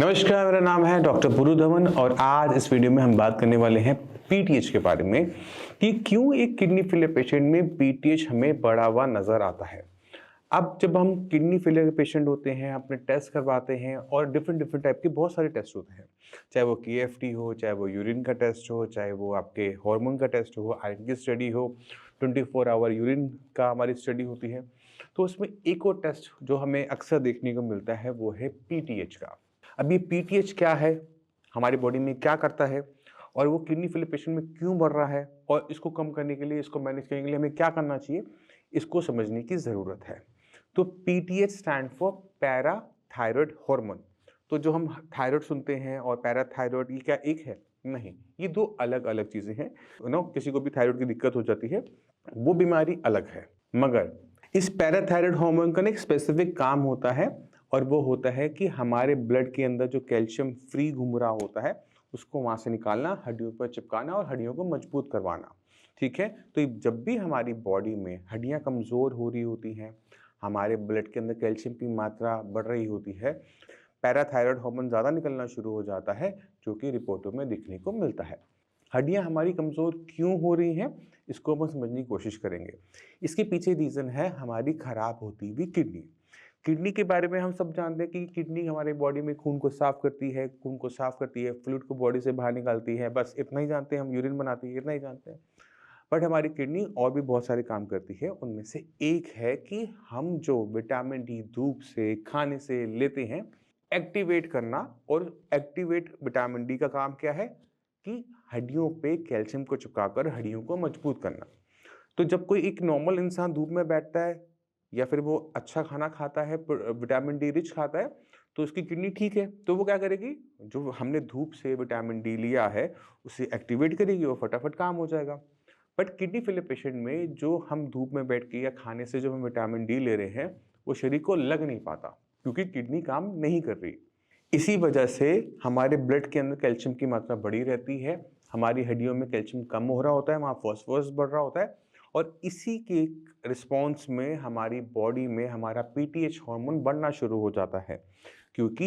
नमस्कार, मेरा नाम है डॉक्टर पुरु धवन और आज इस वीडियो में हम बात करने वाले हैं पीटीएच के बारे में कि क्यों एक किडनी फेलियर पेशेंट में पीटीएच हमें बढ़ा हुआ नजर आता है। अब जब हम किडनी फेलियर के पेशेंट होते हैं, अपने टेस्ट करवाते हैं और डिफरेंट डिफरेंट टाइप के बहुत सारे टेस्ट होते हैं, चाहे वो केएफटी हो, चाहे वो यूरिन का टेस्ट हो, चाहे वो आपके हार्मोन का टेस्ट हो, आयरन की स्टडी हो, 24 आवर यूरिन का हमारी स्टडी होती है। तो उसमें एक और टेस्ट जो हमें अक्सर देखने को मिलता है वो है पीटीएच का। अब ये पीटीएच क्या है, हमारी बॉडी में क्या करता है और वो किडनी फेलियर पेशेंट में क्यों बढ़ रहा है और इसको कम करने के लिए, इसको मैनेज करने के लिए हमें क्या करना चाहिए, इसको समझने की ज़रूरत है। तो PTH stand for parathyroid hormone. तो जो हम थायराइड सुनते हैं और पैराथायरॉयड, ये क्या एक है? नहीं, ये दो अलग अलग चीज़ें हैं। किसी को भी थायराइड की दिक्कत हो जाती है, वो बीमारी अलग है। मगर इस पैराथायरॉयड हार्मोन का एक स्पेसिफिक काम होता है और वो होता है कि हमारे ब्लड के अंदर जो कैल्शियम फ्री घूम रहा होता है उसको वहाँ से निकालना, हड्डियों पर चिपकाना और हड्डियों को मजबूत करवाना। ठीक है, तो जब भी हमारी बॉडी में हड्डियाँ कमज़ोर हो रही होती हैं, हमारे ब्लड के अंदर कैल्शियम की मात्रा बढ़ रही होती है, पैराथायरॉयड हार्मोन ज़्यादा निकलना शुरू हो जाता है, जो कि रिपोर्टों में दिखने को मिलता है। हड्डियाँ हमारी कमज़ोर क्यों हो रही हैं, इसको हम समझने की कोशिश करेंगे। इसके पीछे रीज़न है हमारी ख़राब होती हुई किडनी। किडनी के बारे में हम सब जानते हैं कि किडनी हमारे बॉडी में खून को साफ़ करती है, फ्लूइड को बॉडी से बाहर निकालती है, बस इतना ही जानते हैं हम। यूरिन बनाती है, इतना ही जानते हैं। बट हमारी किडनी और भी बहुत सारे काम करती है। उनमें से एक है कि हम जो विटामिन डी धूप से, खाने से लेते हैं, एक्टिवेट करना। और एक्टिवेट विटामिन डी का काम क्या है कि हड्डियों पे कैल्शियम को चिपकाकर हड्डियों को मजबूत करना। तो जब कोई एक नॉर्मल इंसान धूप में बैठता है या फिर वो अच्छा खाना खाता है, विटामिन डी रिच खाता है, तो उसकी किडनी ठीक है, तो वो क्या करेगी, जो हमने धूप से विटामिन डी लिया है उसे एक्टिवेट करेगी और फटाफट काम हो जाएगा। बट किडनी फेलियर पेशेंट में जो हम धूप में बैठ के या खाने से जो हम विटामिन डी ले रहे हैं वो शरीर को लग नहीं पाता, क्योंकि किडनी काम नहीं कर रही। इसी वजह से हमारे ब्लड के अंदर कैल्शियम की मात्रा बढ़ी रहती है, हमारी हड्डियों में कैल्शियम कम हो रहा होता है, वहाँ फॉस्फोरस बढ़ रहा होता है और इसी के रिस्पॉन्स में हमारी बॉडी में हमारा पीटीएच हार्मोन बढ़ना शुरू हो जाता है। क्योंकि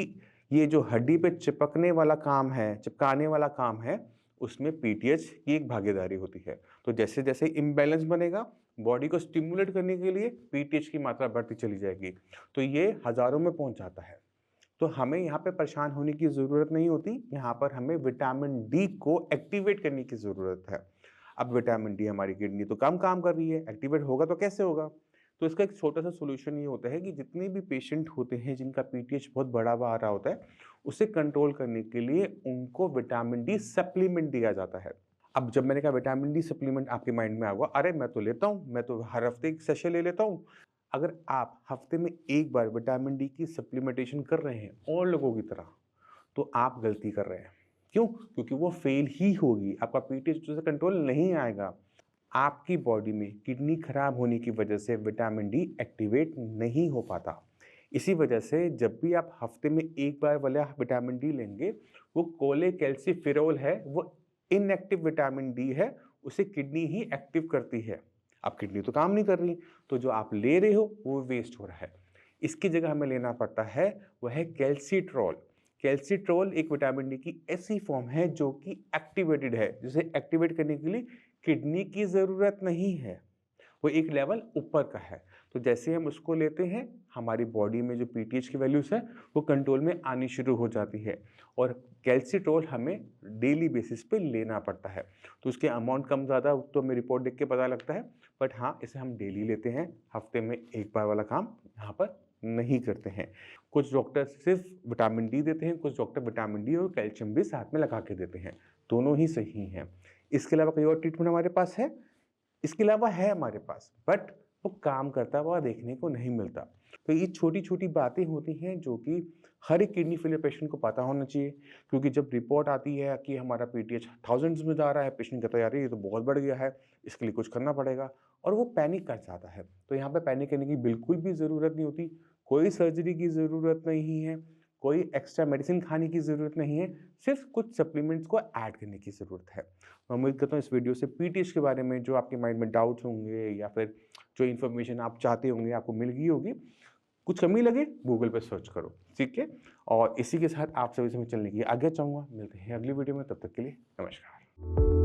ये जो हड्डी पे चिपकने वाला काम है, चिपकाने वाला काम है, उसमें पीटीएच की एक भागीदारी होती है। तो जैसे जैसे इम्बैलेंस बनेगा, बॉडी को स्टिमुलेट करने के लिए पीटीएच की मात्रा बढ़ती चली जाएगी, तो ये हज़ारों में पहुंच जाता है। तो हमें यहाँ पे परेशान होने की ज़रूरत नहीं होती, यहाँ पर हमें विटामिन डी को एक्टिवेट करने की ज़रूरत है। अब विटामिन डी हमारी किडनी तो कम काम कर रही है, एक्टिवेट होगा तो कैसे होगा? तो इसका एक छोटा सा सोल्यूशन ये होता है कि जितने भी पेशेंट होते हैं जिनका पीटीएच बहुत बड़ा हुआ आ रहा होता है, उसे कंट्रोल करने के लिए उनको विटामिन डी सप्लीमेंट दिया जाता है। अब जब मैंने कहा विटामिन डी सप्लीमेंट, आपके माइंड में आ गया, अरे मैं तो लेता हूँ, मैं तो हर हफ्ते एक सेशे ले लेता हूँ। अगर आप हफ्ते में एक बार विटामिन डी की सप्लीमेंटेशन कर रहे हैं और लोगों की तरह, तो आप गलती कर रहे हैं। क्यों? क्योंकि वो फेल ही होगी, आपका पीटीएच से कंट्रोल नहीं आएगा। आपकी बॉडी में किडनी खराब होने की वजह से विटामिन डी एक्टिवेट नहीं हो पाता। इसी वजह से जब भी आप हफ्ते में एक बार वाला विटामिन डी लेंगे, वो कोलेकैल्सिफेरॉल है, वो इनएक्टिव विटामिन डी है, उसे किडनी ही एक्टिव करती है। अब किडनी तो काम नहीं कर रही, तो जो आप ले रहे हो वो वेस्ट हो रहा है। इसकी जगह हमें लेना पड़ता है, वह है कैल्सीट्रॉल। कैल्सीट्रॉल एक विटामिन डी की ऐसी फॉर्म है जो कि एक्टिवेटेड है, जिसे एक्टिवेट करने के लिए किडनी की ज़रूरत नहीं है, वो एक लेवल ऊपर का है। तो जैसे हम उसको लेते हैं, हमारी बॉडी में जो पीटीएच की वैल्यूज़ है वो कंट्रोल में आनी शुरू हो जाती है। और कैल्सीट्रॉल हमें डेली बेसिस पे लेना पड़ता है। तो उसके अमाउंट कम ज़्यादा तो हमें रिपोर्ट देख के पता लगता है, बट हाँ, इसे हम डेली लेते हैं, हफ्ते में एक बार वाला काम यहाँ पर नहीं करते हैं। कुछ डॉक्टर सिर्फ विटामिन डी देते हैं, कुछ डॉक्टर विटामिन डी और कैल्शियम भी साथ में लगा के देते हैं, दोनों ही सही हैं। इसके अलावा कोई और ट्रीटमेंट हमारे पास है? इसके अलावा है हमारे पास, बट वो काम करता हुआ देखने को नहीं मिलता। तो ये छोटी छोटी बातें होती हैं जो कि हर एक किडनी फेलियर पेशेंट को पता होना चाहिए। क्योंकि जब रिपोर्ट आती है कि हमारा पीटीएच थाउजेंड्स में जा रहा है, पेशेंट कहता है यार ये तो बहुत बढ़ गया है, इसके लिए कुछ करना पड़ेगा, और वो पैनिक कर जाता है। तो यहाँ पे पैनिक करने की बिल्कुल भी ज़रूरत नहीं होती, कोई सर्जरी की ज़रूरत नहीं है, कोई एक्स्ट्रा मेडिसिन खाने की ज़रूरत नहीं है, सिर्फ कुछ सप्लीमेंट्स को ऐड करने की ज़रूरत है। मैं उम्मीद करता हूँ इस वीडियो से पीटीएच के बारे में जो आपके माइंड में डाउट्स होंगे या फिर जो इन्फॉर्मेशन आप चाहते होंगे आपको मिल गई होगी। कुछ कमी लगे गूगल पे सर्च करो, ठीक है। और इसी के साथ आप सभी से मैं चलने की आज्ञा चाहूँगा। मिलते हैं अगली वीडियो में, तब तक के लिए नमस्कार।